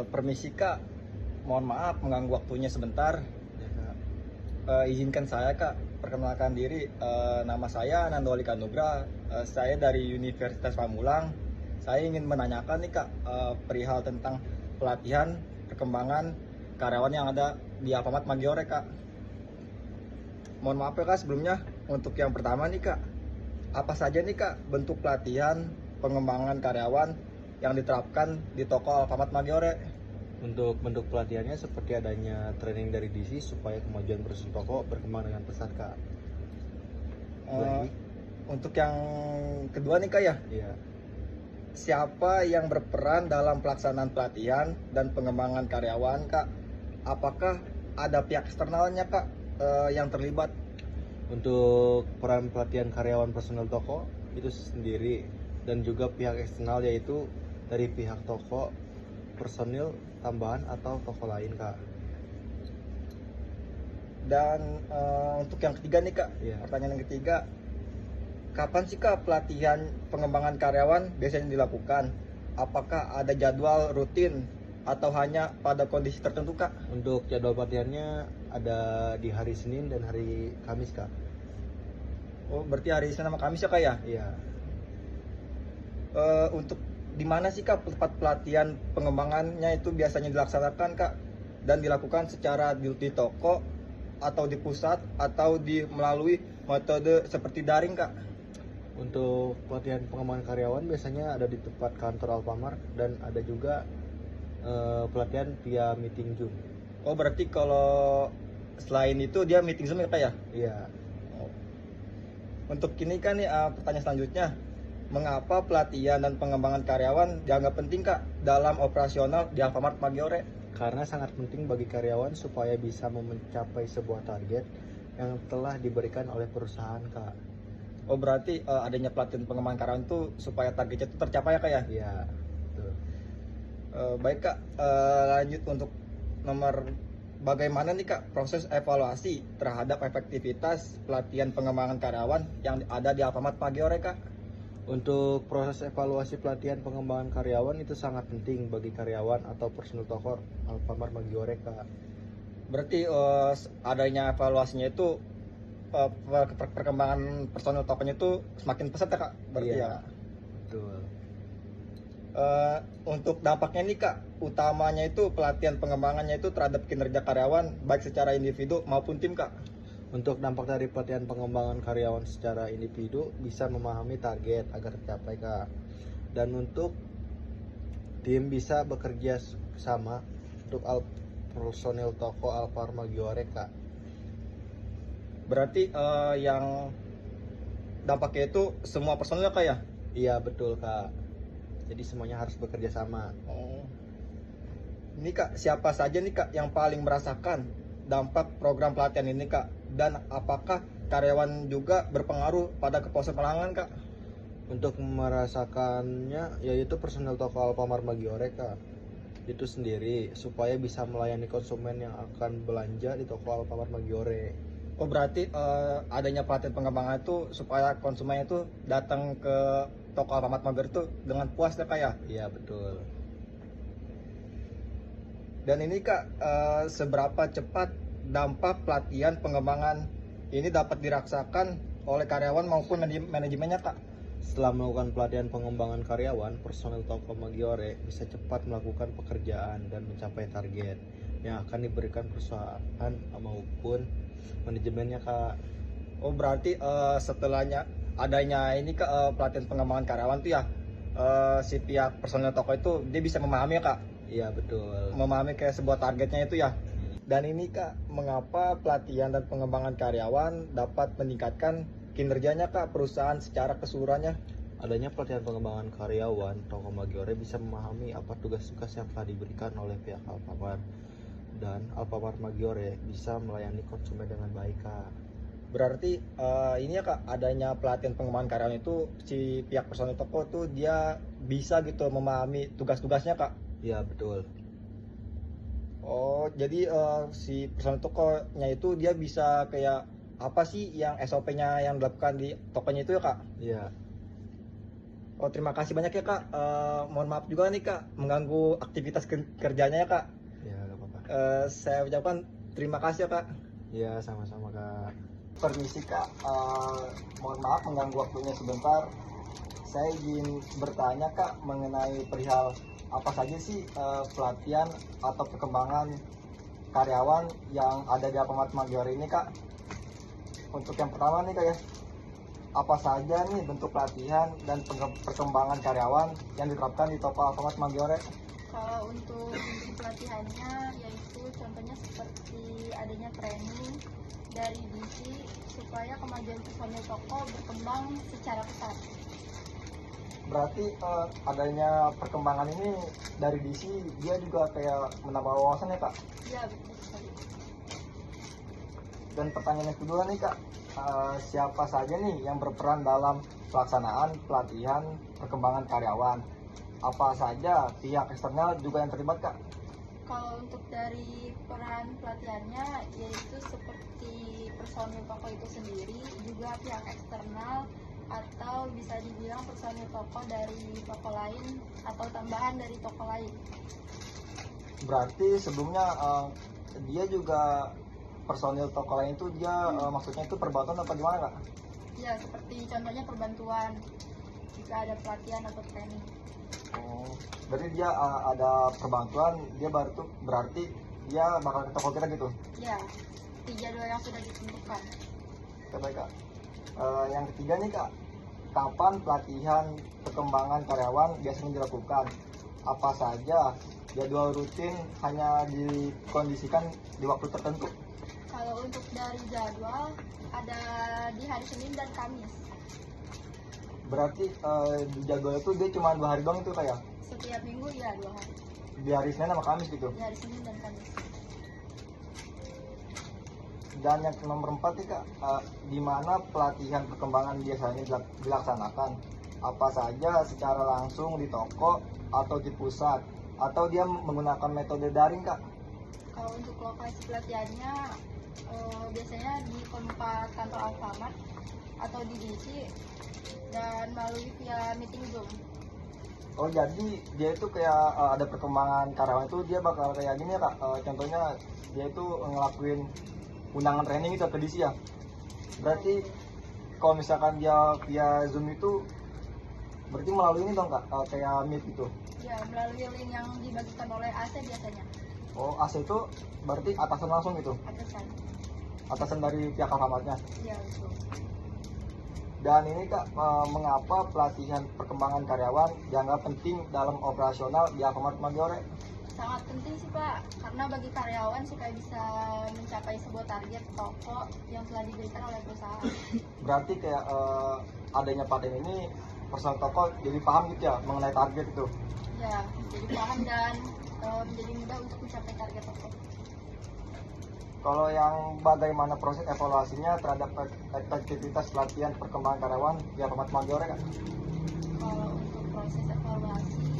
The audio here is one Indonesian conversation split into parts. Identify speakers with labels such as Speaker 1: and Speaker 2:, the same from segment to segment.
Speaker 1: Permisi Kak, mohon maaf mengganggu waktunya sebentar. Izinkan saya Kak perkenalkan diri. Nama saya Nandoli Kanugra. Saya dari Universitas Pamulang. Saya ingin menanyakan nih Kak, perihal tentang pelatihan perkembangan karyawan yang ada di Alfamart Maggiore Kak. Mohon maaf ya Kak sebelumnya. Untuk yang pertama nih Kak, apa saja nih Kak bentuk pelatihan pengembangan karyawan yang diterapkan di toko Alfamart Maggiore?
Speaker 2: Untuk bentuk pelatihannya seperti adanya training dari DC supaya kemajuan perusahaan toko berkembang dengan pesat, Kak.
Speaker 1: Eh, untuk yang kedua nih Kak ya,
Speaker 2: Iya.
Speaker 1: siapa yang berperan dalam pelaksanaan pelatihan dan pengembangan karyawan Kak? Apakah ada pihak eksternalnya Kak yang terlibat?
Speaker 2: Untuk peran pelatihan karyawan personel toko itu sendiri dan juga pihak eksternal yaitu dari pihak toko, personil tambahan atau toko lain, Kak.
Speaker 1: Dan untuk yang ketiga nih Kak,
Speaker 2: Iya.
Speaker 1: pertanyaan yang ketiga, kapan sih Kak pelatihan pengembangan karyawan biasanya dilakukan? Apakah ada jadwal rutin atau hanya pada kondisi tertentu Kak?
Speaker 2: Untuk jadwal pelatihannya ada di hari Senin dan hari Kamis, Kak.
Speaker 1: Oh berarti hari Senin sama Kamis ya Kak ya?
Speaker 2: Iya.
Speaker 1: Untuk di mana sih Kak tempat pelatihan pengembangannya itu biasanya dilaksanakan Kak, dan dilakukan secara di toko atau di pusat atau melalui metode seperti daring Kak?
Speaker 2: Untuk pelatihan pengembangan karyawan biasanya ada di tempat kantor Alfamart dan ada juga pelatihan via meeting Zoom.
Speaker 1: Oh berarti kalau selain itu dia meeting Zoom ya Kak ya?
Speaker 2: Iya.
Speaker 1: Oh. Untuk ini kan nih pertanyaan selanjutnya, mengapa pelatihan dan pengembangan karyawan dianggap penting Kak dalam operasional di Alfamart Maggiore?
Speaker 2: Karena sangat penting bagi karyawan supaya bisa mencapai sebuah target yang telah diberikan oleh perusahaan, Kak.
Speaker 1: Oh berarti adanya pelatihan pengembangan karyawan itu supaya targetnya itu tercapai ya Kak ya?
Speaker 2: Iya, betul.
Speaker 1: Baik Kak, lanjut untuk nomor, bagaimana nih Kak proses evaluasi terhadap efektivitas pelatihan pengembangan karyawan yang ada di Alfamart Maggiore Kak?
Speaker 2: Untuk proses evaluasi pelatihan pengembangan karyawan itu sangat penting bagi karyawan atau personel toko Alfamart Maggiore, Kak.
Speaker 1: Berarti adanya evaluasinya itu perkembangan personel tokonya itu semakin pesat ya Kak? Berarti
Speaker 2: Iya,
Speaker 1: ya Kak?
Speaker 2: betul.
Speaker 1: Untuk dampaknya nih Kak, utamanya itu pelatihan pengembangannya itu terhadap kinerja karyawan baik secara individu maupun tim Kak?
Speaker 2: Untuk dampak dari pelatihan pengembangan karyawan secara individu bisa memahami target agar tercapai, Kak. Dan untuk tim bisa bekerja sama untuk personil toko Alfamart Maggiore, Kak.
Speaker 1: Berarti yang dampaknya itu semua personel Kak ya?
Speaker 2: Iya, betul, Kak. Jadi semuanya harus bekerja sama.
Speaker 1: Oh. Ini Kak, siapa saja nih Kak yang paling merasakan dampak program pelatihan ini Kak? Dan apakah karyawan juga berpengaruh pada kepuasan pelanggan Kak?
Speaker 2: Untuk merasakannya yaitu personel toko Alfamart Maggiore, Kak. Itu sendiri supaya bisa melayani konsumen yang akan belanja di toko Alfamart Maggiore.
Speaker 1: Oh berarti adanya pelatihan pengembangan itu supaya konsumen itu datang ke toko Alfamart Maggiore itu dengan puas ya Kak ya?
Speaker 2: Iya, betul.
Speaker 1: Dan ini Kak, seberapa cepat dampak pelatihan pengembangan ini dapat dirasakan oleh karyawan maupun manajemennya Kak?
Speaker 2: Setelah melakukan pelatihan pengembangan karyawan, personel toko Maggiore bisa cepat melakukan pekerjaan dan mencapai target yang akan diberikan perusahaan maupun manajemennya, Kak.
Speaker 1: Oh berarti setelahnya adanya ini Kak, pelatihan pengembangan karyawan tuh ya, si pihak personel toko itu dia bisa memahami ya Kak?
Speaker 2: Iya, betul.
Speaker 1: Memahami kayak sebuah targetnya itu ya. Dan ini Kak, mengapa pelatihan dan pengembangan karyawan dapat meningkatkan kinerjanya Kak perusahaan secara keseluruhannya?
Speaker 2: Adanya pelatihan pengembangan karyawan, toko Maggiore bisa memahami apa tugas-tugas yang telah diberikan oleh pihak Alfamart dan Alfamart Maggiore bisa melayani konsumen dengan baik, Kak.
Speaker 1: Berarti ini ya Kak, adanya pelatihan pengembangan karyawan itu si pihak personel toko tuh dia bisa gitu memahami tugas-tugasnya Kak?
Speaker 2: Iya, betul.
Speaker 1: Oh jadi si personel tokonya itu dia bisa kayak apa sih yang SOP-nya yang dilakukan di tokonya itu ya Kak?
Speaker 2: Iya.
Speaker 1: Oh terima kasih banyak ya Kak. Mohon maaf juga nih Kak mengganggu aktivitas kerjanya ya Kak.
Speaker 2: Ya, gak apa-apa.
Speaker 1: Saya ucapkan terima kasih ya Kak.
Speaker 2: Iya, sama-sama Kak.
Speaker 1: Permisi Kak, mohon maaf mengganggu waktunya sebentar. Saya ingin bertanya Kak mengenai perihal apa saja sih pelatihan atau perkembangan karyawan yang ada di Alfamart Maggiore ini Kak. Untuk yang pertama nih Kak ya, apa saja nih bentuk pelatihan dan perkembangan karyawan yang diterapkan di toko Alfamart Maggiore?
Speaker 3: Kalau untuk bentuk pelatihannya, yaitu contohnya seperti adanya training dari DC supaya kemajuan personil toko berkembang secara pesat.
Speaker 1: Berarti adanya perkembangan ini dari DC, dia juga kayak menambah wawasan ya Kak?
Speaker 3: Ya, betul sekali.
Speaker 1: Dan pertanyaan yang kedua nih Kak, siapa saja nih yang berperan dalam pelaksanaan pelatihan perkembangan karyawan? Apa saja pihak eksternal juga yang terlibat Kak?
Speaker 3: Kalau untuk dari peran pelatihannya, yaitu seperti personil toko itu sendiri, juga pihak eksternal, atau bisa dibilang personil toko dari toko lain atau tambahan dari toko lain.
Speaker 1: Berarti sebelumnya dia juga personil toko lain itu dia maksudnya itu perbantuan apa gimana Kak?
Speaker 3: Ya, seperti contohnya perbantuan jika ada pelatihan atau training.
Speaker 1: Oh, berarti dia ada perbantuan, dia berarti dia bakal ke toko kita gitu?
Speaker 3: Ya, 3 jadwal yang sudah ditentukan.
Speaker 1: Oke baik Kak. Yang ketiga nih Kak, kapan pelatihan perkembangan karyawan biasanya dilakukan? Apa saja jadwal rutin hanya dikondisikan di waktu tertentu?
Speaker 3: Kalau untuk dari jadwal, ada di hari Senin dan Kamis.
Speaker 1: Berarti di jadwal itu dia cuma 2 hari doang itu kayak
Speaker 3: Setiap minggu ya 2 hari.
Speaker 1: di hari Senin sama Kamis gitu.
Speaker 3: Di hari Senin dan Kamis.
Speaker 1: Dan yang nomor 4 nih Kak, di mana pelatihan perkembangan biasanya dilaksanakan? Apa saja secara langsung di toko atau di pusat? Atau dia menggunakan metode daring Kak?
Speaker 3: Kalau untuk lokasi pelatihannya, biasanya di tempat kantor Alfamart atau di DC dan melalui via meeting Zoom.
Speaker 1: Oh jadi dia itu kayak ada perkembangan karyawan itu dia bakal kayak gini ya Kak, contohnya dia itu ngelakuin undangan training itu ke DC ya. Berarti kalau misalkan dia via Zoom itu berarti melalui ini dong Kak, kayak Meet gitu.
Speaker 3: Ya, melalui link yang dibagikan oleh AC biasanya.
Speaker 1: Oh AC itu berarti atasan langsung gitu,
Speaker 3: Atasan.
Speaker 1: atasan dari pihak Alfamartnya.
Speaker 3: Ya, betul.
Speaker 1: Dan ini Kak, mengapa pelatihan perkembangan karyawan dianggap penting dalam operasional di Alfamart Maggiore?
Speaker 3: Sangat penting sih Pak, karena bagi karyawan supaya bisa mencapai sebuah target toko yang telah diberikan oleh perusahaan.
Speaker 1: Berarti kayak adanya pelatihan ini personal toko jadi paham gitu ya mengenai target itu.
Speaker 3: Ya, menjadi paham dan menjadi mudah untuk mencapai target toko.
Speaker 1: Kalau yang bagaimana proses evaluasinya terhadap efektivitas pelatihan perkembangan karyawan di Alfamart Maggiore Kak?
Speaker 3: Kalau untuk proses evaluasi,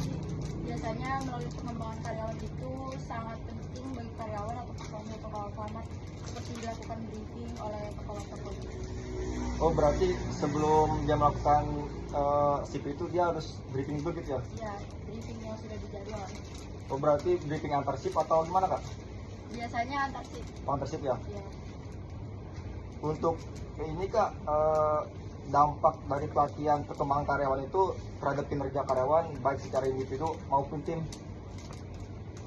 Speaker 3: biasanya melalui pengembangan karyawan itu sangat penting bagi karyawan atau personil toko Alfamart, seperti dilakukan briefing oleh kepala toko.
Speaker 1: Oh berarti sebelum dia melakukan shift itu dia harus briefing dulu gitu ya?
Speaker 3: Ya, briefing yang sudah dijadwal.
Speaker 1: Oh berarti briefing antar shift atau gimana Kak?
Speaker 3: Biasanya antar shift.
Speaker 1: Oh, antar shift ya?
Speaker 3: Ya.
Speaker 1: Untuk ini Kak, dampak dari pelatihan perkembangan karyawan itu terhadap kinerja karyawan baik secara individu maupun tim.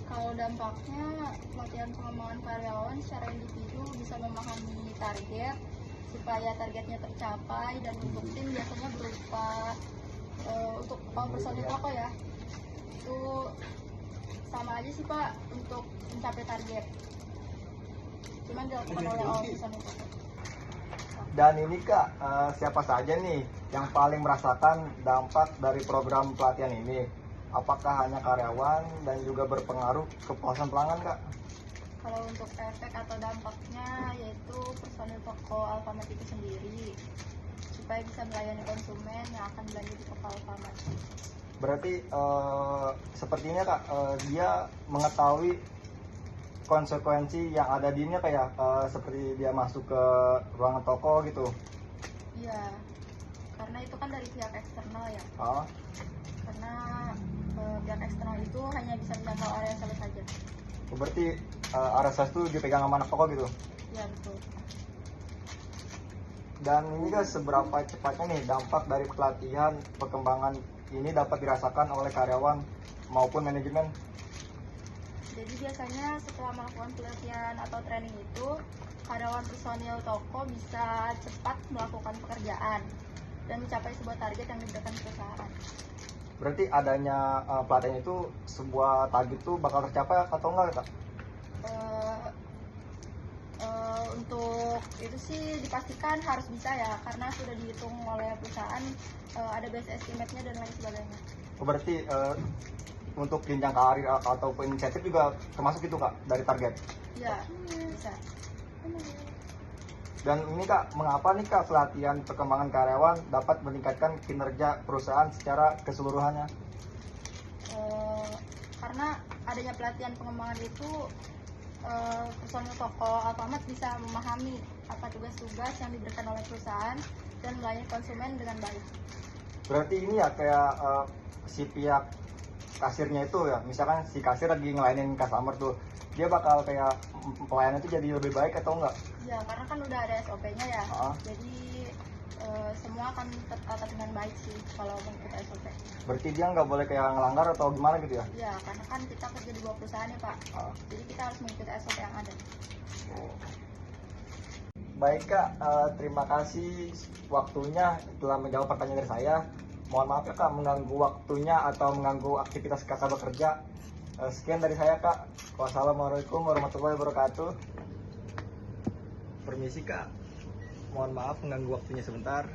Speaker 3: Kalau dampaknya, pelatihan pengembangan karyawan secara individu bisa memahami target supaya targetnya tercapai, dan untuk tim biasanya berupa untuk personil toko ya, itu sama aja sih Pak untuk mencapai target, cuman dilakukan oleh personil toko.
Speaker 1: Dan ini Kak, siapa saja nih yang paling merasakan dampak dari program pelatihan ini? Apakah hanya karyawan dan juga berpengaruh kepuasan pelanggan Kak?
Speaker 3: Kalau untuk efek atau dampaknya, yaitu personil toko Alfamart itu sendiri, supaya bisa melayani konsumen yang akan belanja di toko Alfamart.
Speaker 1: Berarti sepertinya Kak, dia mengetahui konsekuensi yang ada di ini kayak seperti dia masuk ke ruangan toko gitu.
Speaker 3: Iya, karena itu kan dari pihak eksternal ya.
Speaker 1: Ah,
Speaker 3: Karena pihak eksternal itu hanya bisa menjangkau area sales saja.
Speaker 1: berarti RSS itu dipegang sama anak toko gitu.
Speaker 3: Iya betul.
Speaker 1: Dan ini guys, seberapa cepatnya nih dampak dari pelatihan perkembangan ini dapat dirasakan oleh karyawan maupun manajemen?
Speaker 3: Jadi biasanya setelah melakukan pelatihan atau training itu, karyawan personil toko bisa cepat melakukan pekerjaan dan mencapai sebuah target yang diberikan perusahaan.
Speaker 1: Berarti adanya pelatihan itu sebuah target itu bakal tercapai atau enggak, Kak?
Speaker 3: Untuk itu sih dipastikan harus bisa ya, karena sudah dihitung oleh perusahaan, ada base estimate-nya dan lain sebagainya.
Speaker 1: Berarti untuk jenjang karir ataupun insentif juga termasuk itu, Kak, dari target.
Speaker 3: Iya, bisa.
Speaker 1: Dan ini, Kak, mengapa nih, Kak, pelatihan perkembangan karyawan dapat meningkatkan kinerja perusahaan secara keseluruhannya?
Speaker 3: Karena adanya pelatihan pengembangan itu, personil toko Alfamart bisa memahami apa tugas-tugas yang diberikan oleh perusahaan dan melayani konsumen dengan baik.
Speaker 1: Berarti ini ya kayak si pihak kasirnya itu ya, misalkan si kasir lagi ngelayanin customer tuh, dia bakal kayak pelayanan itu jadi lebih baik atau enggak?
Speaker 3: Ya, karena kan udah ada SOP-nya ya.
Speaker 1: Ah.
Speaker 3: Jadi semua akan tertata dengan baik sih kalau mengikuti SOP.
Speaker 1: Berarti dia nggak boleh kayak ngelanggar atau gimana gitu ya?
Speaker 3: Ya, karena kan kita kerja di bawah perusahaan ya Pak.
Speaker 1: Ah.
Speaker 3: Jadi kita harus mengikuti SOP yang ada.
Speaker 1: Baik, Kak, terima kasih waktunya telah menjawab pertanyaan dari saya. Mohon maaf ya, Kak, mengganggu waktunya atau mengganggu aktivitas Kakak bekerja. Sekian dari saya, Kak. Wassalamualaikum warahmatullahi wabarakatuh. Permisi, Kak. Mohon maaf mengganggu waktunya sebentar.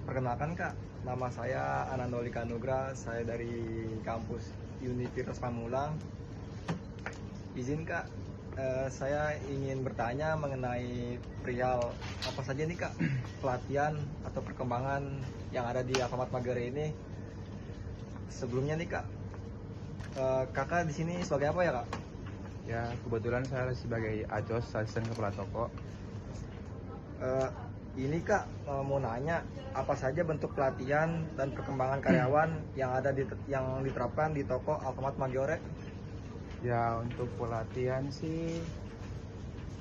Speaker 1: Perkenalkan, Kak, nama saya Anandoli Kanugra. Saya dari kampus Universitas Pamulang. Izin, Kak, saya ingin bertanya mengenai perihal apa saja nih, Kak, pelatihan atau perkembangan yang ada di Alfamart Magere ini. Sebelumnya nih, Kak, Kakak di sini sebagai apa ya, Kak?
Speaker 4: Ya, kebetulan saya sebagai Ajos, asisten kepala toko.
Speaker 1: Ini, Kak, mau nanya apa saja bentuk pelatihan dan perkembangan karyawan yang ada yang diterapkan di toko Alfamart Maggiore?
Speaker 4: Ya, untuk pelatihan sih,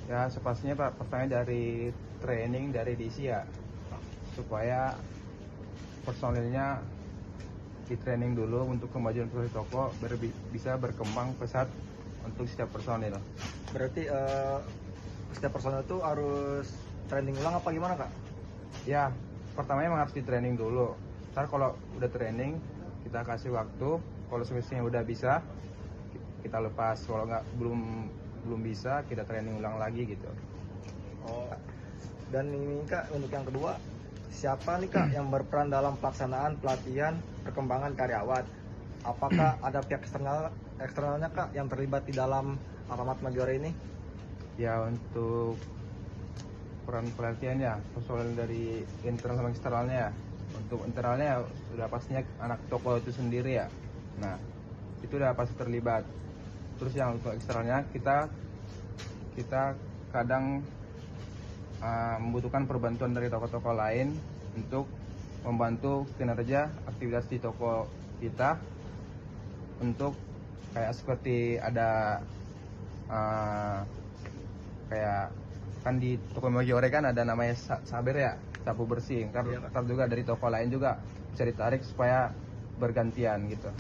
Speaker 4: ya sepastinya Pak, pertama dari training dari DC ya, supaya personilnya di training dulu untuk kemajuan proses toko bisa berkembang pesat untuk setiap personil.
Speaker 1: Berarti setiap personel itu harus training ulang apa gimana, Kak?
Speaker 4: Ya, pertamanya memang harus di training dulu. Ntar kalau udah training, kita kasih waktu. Kalau semisal udah bisa, kita lepas. Kalau nggak belum bisa, kita training ulang lagi gitu.
Speaker 1: Oh. Dan ini, Kak, untuk yang kedua, siapa nih, Kak, yang berperan dalam pelaksanaan pelatihan perkembangan karyawan? Apakah ada pihak eksternalnya, Kak, yang terlibat di dalam Alfamart Maggiore ini?
Speaker 4: Ya, untuk peran pelatihan ya, personil dari internal sama eksternalnya. Untuk internalnya udah pastinya anak toko itu sendiri ya. Nah, itu udah pasti terlibat. Terus yang untuk eksternalnya kita kadang membutuhkan perbantuan dari toko-toko lain untuk membantu kinerja aktivitas di toko kita, untuk kayak seperti ada kayak kan di toko Maggiore kan ada namanya saber ya, sapu bersih. Ntar juga dari toko lain juga bisa ditarik supaya bergantian gitu.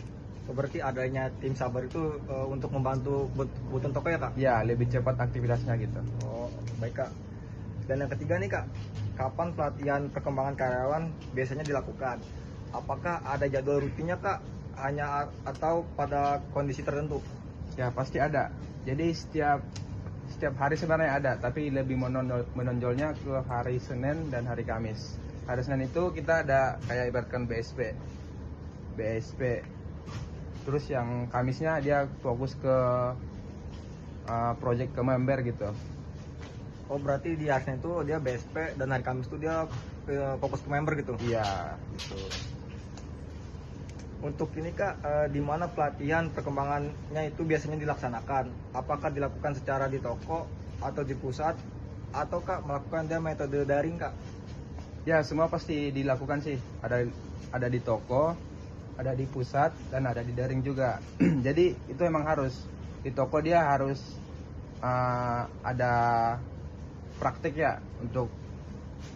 Speaker 1: Berarti adanya tim sabar itu untuk membantu kebutuhan toko ya, Kak?
Speaker 4: Ya, lebih cepat aktivitasnya gitu.
Speaker 1: Oh, baik, Kak. Dan yang ketiga nih, Kak, kapan pelatihan perkembangan karyawan biasanya dilakukan? Apakah ada jadwal rutinnya, Kak? Hanya atau pada kondisi tertentu?
Speaker 4: Ya, pasti ada. Jadi setiap hari sebenarnya ada, tapi lebih menonjolnya ke hari Senin dan hari Kamis. Hari Senin itu kita ada kayak ibaratkan BSP. Terus yang Kamisnya dia fokus ke project ke member gitu.
Speaker 1: Oh, berarti di hari Senin itu dia BSP dan hari Kamis itu dia fokus ke member gitu?
Speaker 4: Iya, gitu.
Speaker 1: Untuk ini kak, di mana pelatihan perkembangannya itu biasanya dilaksanakan? Apakah dilakukan secara di toko atau di pusat, atau kak melakukan dia metode daring kak?
Speaker 4: Ya, semua pasti dilakukan sih. Ada di toko, ada di pusat, dan ada di daring juga. Jadi itu emang harus di toko, dia harus ada praktik ya untuk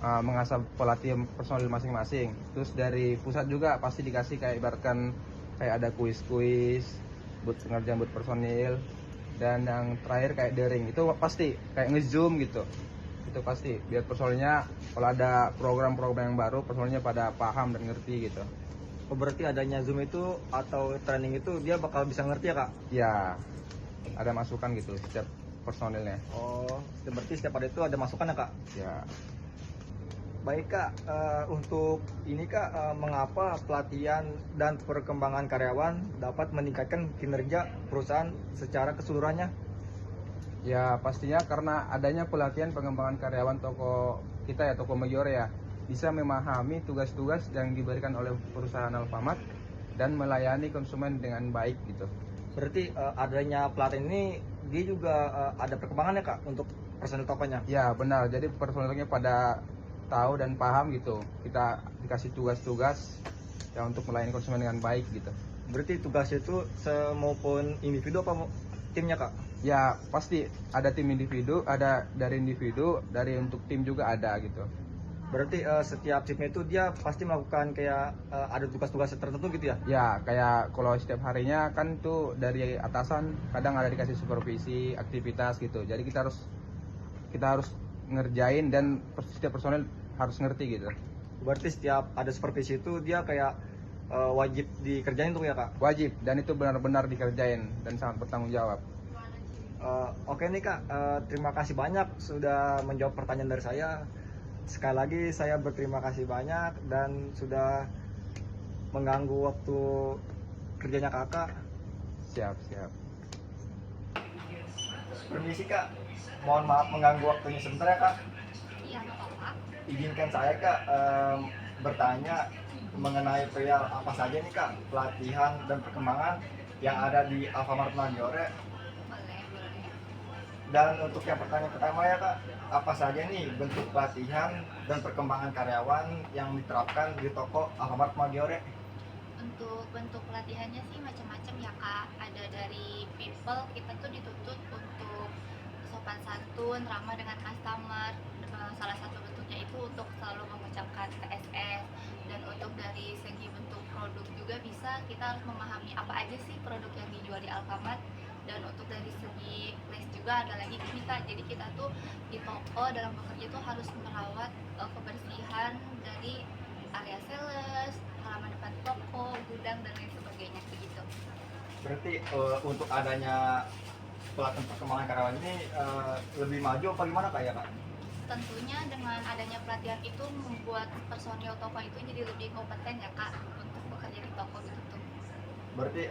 Speaker 4: mengasah pelatihan personil masing-masing. Terus dari pusat juga pasti dikasih kayak ibaratkan kayak ada kuis-kuis buat pengerjaan buat personil. Dan yang terakhir kayak daring, itu pasti kayak nge-zoom gitu. Itu pasti biar personilnya kalau ada program-program yang baru, personilnya pada paham dan ngerti gitu.
Speaker 1: Oh, berarti adanya Zoom itu atau training itu dia bakal bisa ngerti ya kak?
Speaker 4: Ya, ada masukan gitu setiap personilnya.
Speaker 1: Oh, berarti setiap ada itu ada masukan ya kak?
Speaker 4: Ya.
Speaker 1: Baik kak, untuk ini kak, mengapa pelatihan dan perkembangan karyawan dapat meningkatkan kinerja perusahaan secara keseluruhannya?
Speaker 4: Ya pastinya karena adanya pelatihan pengembangan karyawan toko kita ya, toko Maggiore ya, bisa memahami tugas-tugas yang diberikan oleh perusahaan Alfamart dan melayani konsumen dengan baik gitu.
Speaker 1: Berarti adanya pelatihan ini dia juga ada perkembangannya kak untuk personil tokonya?
Speaker 4: Ya benar, jadi personilnya pada tahu dan paham gitu. Kita dikasih tugas-tugas ya untuk melayani konsumen dengan baik gitu.
Speaker 1: Berarti tugasnya itu maupun individu apa timnya kak?
Speaker 4: Ya pasti ada tim individu, ada dari individu, dari untuk tim juga ada gitu.
Speaker 1: Berarti setiap timnya itu dia pasti melakukan kayak ada tugas-tugas tertentu gitu ya?
Speaker 4: Ya kayak kalau setiap harinya kan tuh dari atasan kadang ada dikasih supervisi aktivitas gitu. Jadi kita harus ngerjain dan setiap personel harus ngerti gitu.
Speaker 1: Berarti setiap ada supervisi itu dia kayak wajib dikerjain tuh ya kak?
Speaker 4: Wajib, dan itu benar-benar dikerjain dan sangat bertanggung jawab.
Speaker 1: Oke nih kak, terima kasih banyak sudah menjawab pertanyaan dari saya. Sekali lagi saya berterima kasih banyak dan sudah mengganggu waktu kerjanya kakak.
Speaker 4: Siap.
Speaker 1: Permisi kak, mohon maaf mengganggu waktunya sebentar ya kak.
Speaker 3: Iya, nggak apa-apa.
Speaker 1: Izinkan saya kak bertanya mengenai perihal apa saja nih kak pelatihan dan perkembangan yang ada di Alfamart Maggiore.
Speaker 3: Boleh.
Speaker 1: Dan untuk yang pertanyaan pertama ya kak, apa saja nih bentuk pelatihan dan perkembangan karyawan yang diterapkan di toko Alfamart Maggiore?
Speaker 3: Untuk bentuk pelatihannya sih macam-macam ya kak. Ada dari people, kita tuh dituntut untuk sopan santun, ramah dengan customer. Salah satu bentuknya itu untuk selalu mengucapkan TSS. Dan untuk dari segi bentuk produk juga bisa, kita harus memahami apa aja sih produk yang dijual di Alfamart. Dan untuk dari segi place juga ada lagi ini kak, jadi kita tuh di toko dalam bekerja tuh harus merawat kebersihan dari area sales, halaman depan toko, gudang dan lain sebagainya begitu.
Speaker 1: Berarti untuk adanya pelatihan perkembangan karyawan ini lebih maju apa gimana kak ya kak?
Speaker 3: Tentunya dengan adanya pelatihan itu membuat personil toko itu jadi lebih kompeten ya kak untuk bekerja di toko gitu tuh.
Speaker 1: Berarti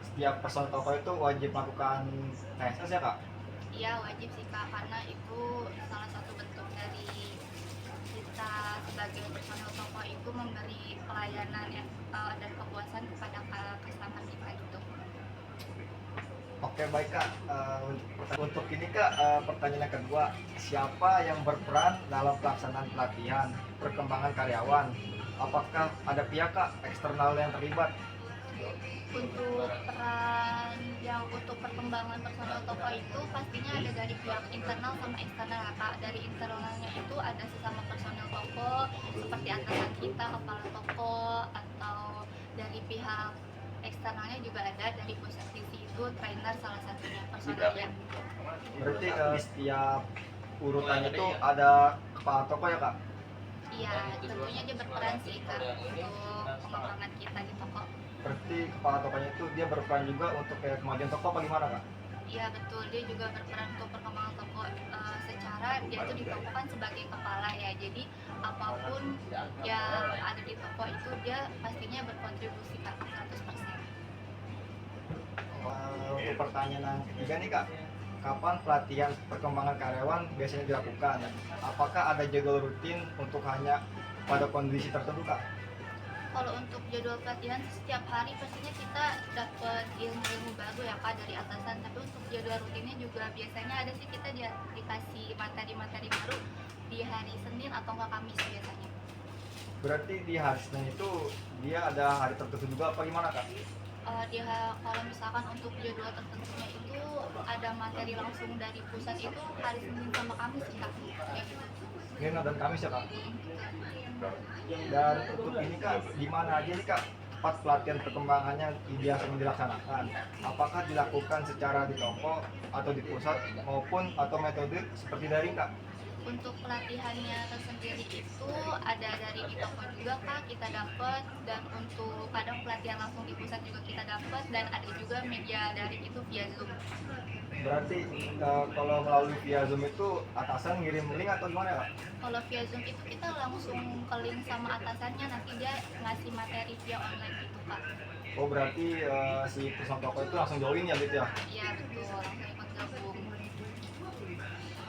Speaker 1: setiap personel toko itu wajib melakukan TSS ya kak?
Speaker 3: Iya wajib sih kak, karena itu salah satu bentuk dari kita sebagai personil toko itu memberi pelayanan yang dan kepuasan kepada customer kita gitu.
Speaker 1: Oke baik kak, untuk ini kak pertanyaan yang kedua, siapa yang berperan dalam pelaksanaan pelatihan perkembangan karyawan? Apakah ada pihak kak eksternal yang terlibat?
Speaker 3: Untuk peran yang untuk perkembangan personel toko itu pastinya ada dari pihak internal sama eksternal ya kak. Dari internalnya itu ada sesama personel toko seperti atasan kita, kepala toko, atau dari pihak eksternalnya juga ada dari pusat divisi itu trainer salah satunya personelnya.
Speaker 1: Berarti setiap urutannya itu ada kepala toko ya kak?
Speaker 3: Iya, tentunya dia berperan sih kak untuk pengembangan kita di toko.
Speaker 1: Berarti kepala tokonya itu dia berperan juga untuk kayak kemajuan toko apa gimana kak?
Speaker 3: Iya betul, dia juga berperan untuk perkembangan toko secara dia tuh di toko kan sebagai kepala ya, jadi apapun yang ada di toko itu dia pastinya berkontribusi kak 100%.
Speaker 1: Untuk pertanyaan yang ketiga nih kak, kapan pelatihan perkembangan karyawan biasanya dilakukan? Apakah ada jadwal rutin untuk hanya pada kondisi tertentu kak?
Speaker 3: Kalau untuk jadwal pelatihan setiap hari pastinya kita dapat ilmu-ilmu baru ya Kak dari atasan. Tapi untuk jadwal rutinnya juga biasanya ada sih kita dikasih materi-materi baru di hari Senin atau enggak Kamis biasanya.
Speaker 1: Berarti di hari Senin itu dia ada hari tertentu juga apa gimana Kak?
Speaker 3: Kalau misalkan untuk jadwal tertentunya itu ada materi langsung dari pusat itu hari Senin sama Kamis sih Kak. Kayak gitu.
Speaker 1: Senin dan Kamis ya Kak? Dan untuk ini Kak, di mana aja nih Kak tempat pelatihan perkembangannya biasa dilaksanakan? Apakah dilakukan secara di toko atau di pusat maupun atau metode seperti daring Kak?
Speaker 3: Untuk pelatihannya tersendiri itu ada dari di toko juga Kak kita dapat, dan untuk kadang pelatihan langsung di pusat juga kita dapat, dan ada juga media daring itu via Zoom.
Speaker 1: Berarti kalau melalui via Zoom itu atasan ngirim link atau gimana Kak?
Speaker 3: Kalau via Zoom itu kita langsung ke link sama atasannya, nanti dia ngasih materi via online gitu Kak.
Speaker 1: Oh berarti si perusahaan toko itu langsung join ya gitu ya?
Speaker 3: Iya betul, langsung ikut gabung.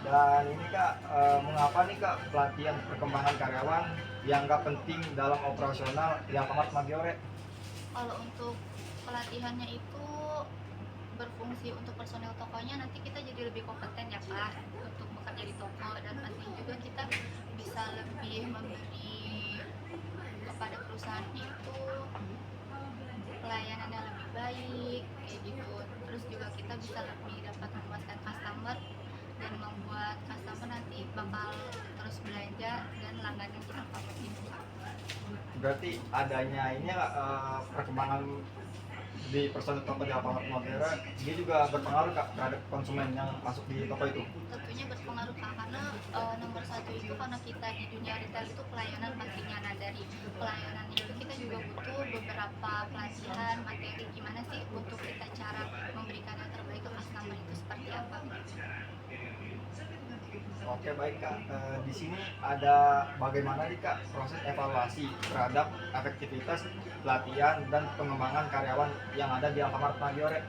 Speaker 1: Dan ini Kak, mengapa nih Kak pelatihan perkembangan karyawan yang nggak penting dalam operasional yang amat Maggiore?
Speaker 3: Kalau untuk pelatihannya itu berfungsi untuk personel tokonya, nanti kita jadi lebih kompeten ya Kak untuk bekerja di toko, dan nanti juga kita bisa lebih memberi kepada perusahaan itu pelayanan yang lebih baik kayak gitu. Terus juga kita bisa lebih dapat memuaskan customer dan membuat customer nanti bakal terus belanja dan langganan kita favorit itu Kak.
Speaker 1: Berarti adanya ini Kak, perkembangan di personel toko di Alfamart Maggiore, dia juga berpengaruh Kak terhadap konsumen yang masuk di toko itu?
Speaker 3: Tentunya berpengaruh Kak, karena nomor satu itu karena kita di dunia retail itu pelayanan pastinya. Nah dari pelayanan itu kita juga butuh beberapa pelatihan materi gimana sih untuk kita cara memberikan yang terbaik ke customer itu seperti apa.
Speaker 1: Oke baik Kak, di sini ada bagaimana nih Kak proses evaluasi terhadap efektivitas pelatihan dan pengembangan karyawan yang ada di Alfamart Maggiore?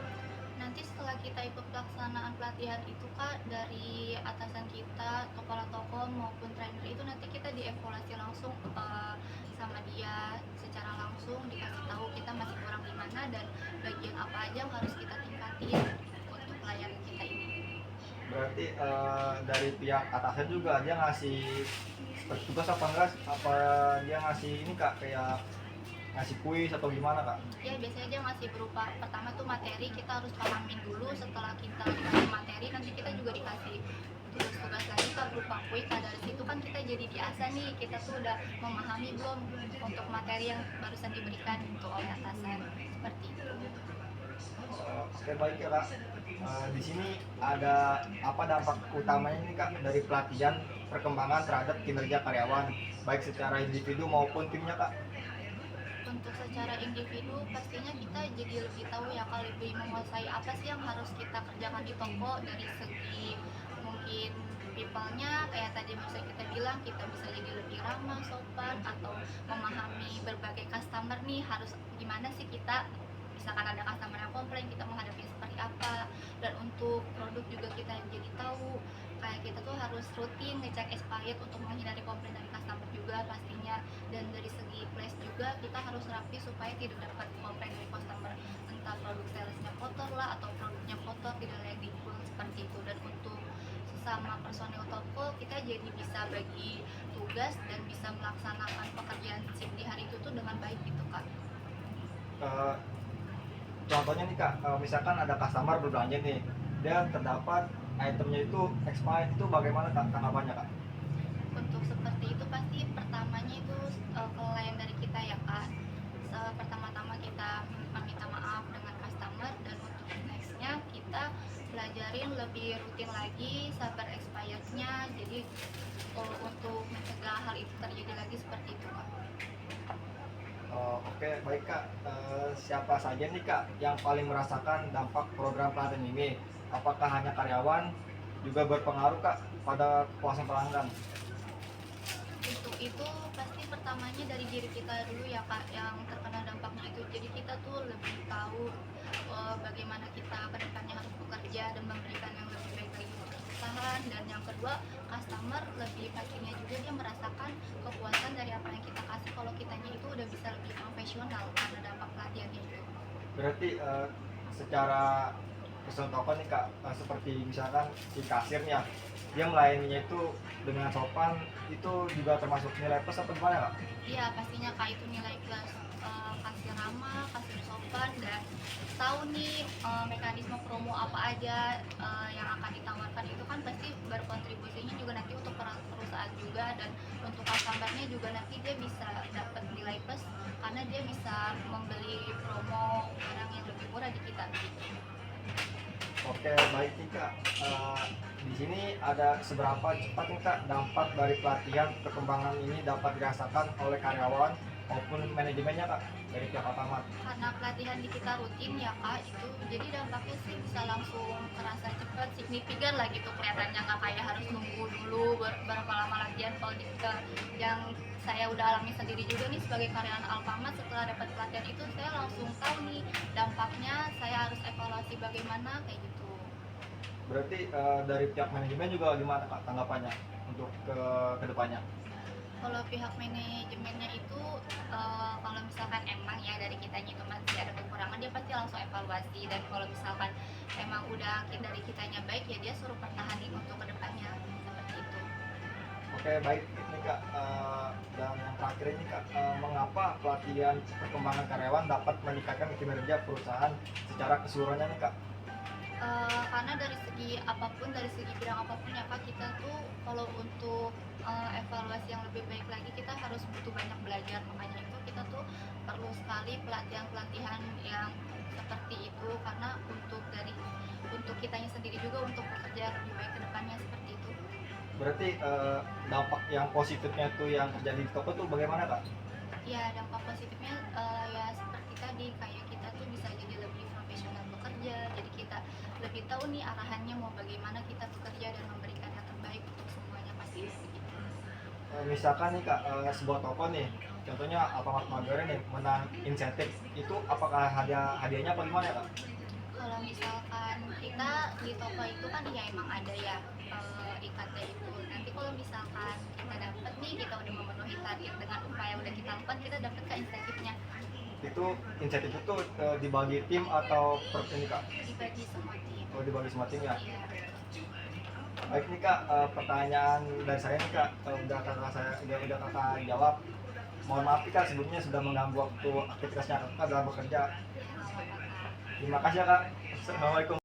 Speaker 3: Nanti setelah kita ikut pelaksanaan pelatihan itu Kak, dari atasan kita, kepala toko maupun trainer itu nanti kita dievaluasi langsung sama dia secara langsung, dikasih tahu kita masih kurang di mana dan bagian apa aja yang harus kita tingkatin untuk pelayanan kita ini.
Speaker 1: Berarti dari pihak atasan juga dia ngasih seperti tugas apa enggak? Apa dia ngasih ini Kak kayak ngasih kuis atau gimana Kak?
Speaker 3: Ya biasanya dia masih berupa pertama tuh materi kita harus pahamin dulu, setelah kita dikasih materi nanti kita juga dikasih tugas-tugas lagi Kak berupa kuis. Nah dari situ kan kita jadi diasah nih, kita tuh udah memahami belum untuk materi yang barusan diberikan untuk oleh atasan seperti itu.
Speaker 1: Oke baik ya Kak. Di sini ada apa dampak utamanya ini Kak dari pelatihan perkembangan terhadap kinerja karyawan baik secara individu maupun timnya Kak?
Speaker 3: Untuk secara individu pastinya kita jadi lebih tahu ya Kak, lebih menguasai apa sih yang harus kita kerjakan di toko dari segi mungkin people-nya, kayak tadi bisa kita bilang kita bisa jadi lebih ramah, sopan, atau memahami berbagai customer nih harus gimana sih kita, misalkan ada customer yang komplain kita menghadapi seperti apa. Dan untuk produk juga kita jadi tahu kayak kita tuh harus rutin ngecek expired untuk menghindari komplain dari customer juga pastinya. Dan dari segi place juga kita harus rapi supaya tidak dapat komplain dari customer, entah produk salesnya kotor lah atau produknya kotor tidak layak dijual seperti itu. Dan untuk sesama personil toko kita jadi bisa bagi tugas dan bisa melaksanakan pekerjaan shift di hari itu tuh dengan baik gitu Kak.
Speaker 1: Contohnya nih Kak, misalkan ada customer berbelanja nih, dia terdapat itemnya itu expired, itu bagaimana Kak tanggapannya Kak?
Speaker 3: Untuk seperti itu pasti pertamanya itu klien dari kita ya Kak. Pertama-tama kita meminta maaf dengan customer, dan untuk nextnya kita pelajarin lebih rutin lagi sabar expirednya, jadi untuk mencegah hal itu terjadi lagi seperti itu Kak.
Speaker 1: Oke baik Kak, siapa saja nih Kak yang paling merasakan dampak program pelatihan ini? Apakah hanya karyawan juga berpengaruh Kak pada kepuasan pelanggan?
Speaker 3: Untuk itu pasti pertamanya dari diri kita dulu ya Kak yang terkena dampaknya itu. Jadi kita tuh lebih tahu bagaimana kita ke depannya harus bekerja dan memberikan yang lebih baik lagi untuk perusahaan. dan yang kedua customer lebih pastinya juga dia merasakan kepuasan dari apa yang kita kasih kalau kitanya itu udah bisa lebih profesional karena dampak pelatihannya itu.
Speaker 1: Berarti secara kesentokan nih kak, seperti misalkan si kasirnya dia melayaninya itu dengan sopan, itu juga termasuk nilai plus atau gimana kak?
Speaker 3: Iya pastinya kak itu nilai plus. Kasir ramah, kasir sopan, dan tahu nih mekanisme promo apa aja yang akan ditawarkan itu kan pasti berkontribusinya juga nanti untuk perusahaan juga, dan untuk customernya juga nanti dia bisa dapat nilai plus karena dia bisa membeli promo barang yang lebih murah di kita.
Speaker 1: Oke, baik nih kak. Di sini ada seberapa cepat nih kak dampak dari pelatihan perkembangan ini dapat dirasakan oleh karyawan maupun manajemennya kak dari pihak Alfamart?
Speaker 3: Karena pelatihan di kita rutin ya kak, itu jadi dampaknya sih bisa langsung terasa cepat, signifikan lah gitu kelihatannya, nggak kayak harus nunggu dulu berapa lama latihan. Kalau di yang saya udah alami sendiri juga nih sebagai karyawan Alfamart, setelah dapat pelatihan itu saya langsung tahu nih dampaknya, saya harus evaluasi bagaimana kayak gitu.
Speaker 1: Berarti dari pihak manajemen juga gimana kak tanggapannya untuk ke depannya?
Speaker 3: Kalau pihak manajemennya itu kalau misalkan emang ya dari kitanya itu masih ada kekurangan, dia pasti langsung evaluasi, dan kalau misalkan emang udah dari kitanya baik ya dia suruh pertahanin untuk kedepannya seperti itu.
Speaker 1: Oke, baik ini kak. Dan yang terakhir ini kak, mengapa pelatihan perkembangan karyawan dapat meningkatkan kinerja perusahaan secara keseluruhannya nih kak?
Speaker 3: Karena dari segi apapun, dari segi bidang apapun ya kak, kita tuh kalau untuk evaluasi yang lebih baik lagi kita harus butuh banyak belajar, makanya itu kita tuh perlu sekali pelatihan-pelatihan yang seperti itu, karena untuk kitanya sendiri juga untuk bekerja lebih baik ke depannya seperti itu.
Speaker 1: Berarti dampak yang positifnya tuh yang terjadi di toko tuh bagaimana kak?
Speaker 3: Ya dampak positifnya ya seperti tadi, kayak kita tuh bisa jadi lebih profesional bekerja, jadi kita lebih tahu nih arahannya mau bagaimana kita bekerja dan memberikan yang terbaik untuk semuanya pasti begitu.
Speaker 1: Misalkan nih kak, sebuah toko nih, contohnya Alfamart Magelang nih menang insentif, itu apakah hadiahnya apa gimana ya kak?
Speaker 3: Kalau misalkan kita di toko itu kan ya emang ada ya IKT itu. Nanti kalau misalkan kita dapat nih, kita udah memenuhi target dengan upaya udah kita lakukan, kita dapat ke insentifnya
Speaker 1: Itu insentif itu dibagi tim atau per ini kak?
Speaker 3: dibagi semua tim.
Speaker 1: Oh, dibagi semua tim ya?
Speaker 3: Iya.
Speaker 1: Baik nih kak, pertanyaan dari saya nih kak, udah kakak jawab. Mohon maaf nih kak sebelumnya sudah mengganggu waktu aktivitasnya kakak dalam bekerja.
Speaker 3: Ya, nggak apa-apa, Kak.
Speaker 1: Terima kasih ya kak. Assalamualaikum.